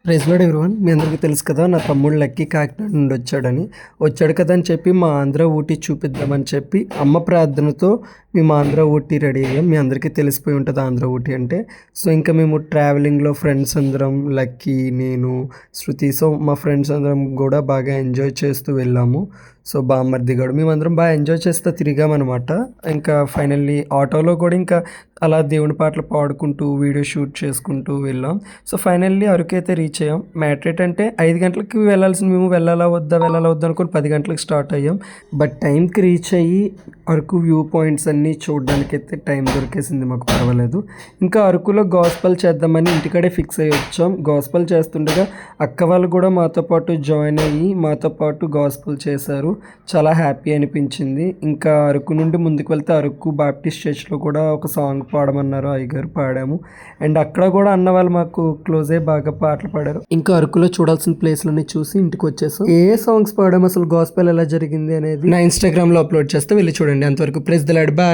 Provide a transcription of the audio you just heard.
Praise lord everyone. మీ అందరికీ తెలుసు కదా, నా తమ్ముడు లక్కీ కాకినాడ నుండి వచ్చాడు కదా అని చెప్పి మా ఆంధ్ర ఊటీ చూపిద్దామని చెప్పి అమ్మ ప్రార్థనతో మేము ఆంధ్ర ఊటీ రెడీ అయ్యాం. మీ అందరికీ తెలిసిపోయి ఉంటుంది ఆంధ్ర ఊటీ అంటే. సో ఇంకా మేము ట్రావెలింగ్లో ఫ్రెండ్స్ అందరం, లక్కీ, నేను, శృతి, సో మా ఫ్రెండ్స్ అందరం కూడా బాగా ఎంజాయ్ చేస్తూ వెళ్ళాము. సో బామ్మర్ది కూడా మేమందరం బాగా ఎంజాయ్ చేస్తూ తిరిగామన్నమాట. ఇంకా ఫైనల్లీ ఆటోలో కూడా ఇంకా అలా దేవుని పాటలు పాడుకుంటూ వీడియో షూట్ చేసుకుంటూ వెళ్ళాం. సో ఫైనల్లీ అరకు అయితే రీచ్ అయ్యాం. మ్యాటర్ అంటే 5 గంటలకి వెళ్ళాల్సింది మేము వెళ్ళాలా వద్దా అనుకుని 10 గంటలకు స్టార్ట్ అయ్యాం. బట్ టైంకి రీచ్ అయ్యి అరకు వ్యూ పాయింట్స్ అన్నీ చూడడానికి అయితే టైం దొరికేసింది, మాకు పర్వాలేదు. ఇంకా అరకులో గాస్పల్ చేద్దామని ఇంటికాడే ఫిక్స్ అయ్యి వచ్చాం. గాస్పల్ చేస్తుండగా అక్క వాళ్ళు కూడా మాతో పాటు జాయిన్ అయ్యి మాతో పాటు గాస్పల్ చేశారు. చాలా హ్యాపీ అనిపించింది. ఇంకా అరకు నుండి ముందుకు వెళ్తే అరకు బాప్టిస్ట్ చర్చ్లో కూడా ఒక సాంగ్ పాడమన్నారు, అయ్యగారు పాడాము. అండ్ అక్కడ కూడా అన్న వాళ్ళు మాకు క్లోజ్ అయ్యి బాగా పాటలు పాడారు. ఇంకా అరకులో చూడాల్సిన ప్లేస్లన్నీ చూసి ఇంటికి వచ్చేసాం. ఏ సాంగ్స్ పాడాము, అసలు గాస్పెల్ ఎలా జరిగింది అనేది నా ఇన్స్టాగ్రామ్లో అప్లోడ్ చేస్తే వెళ్ళి చూడండి. అంతవరకు ప్రైజ్ ది లార్డ్, బై.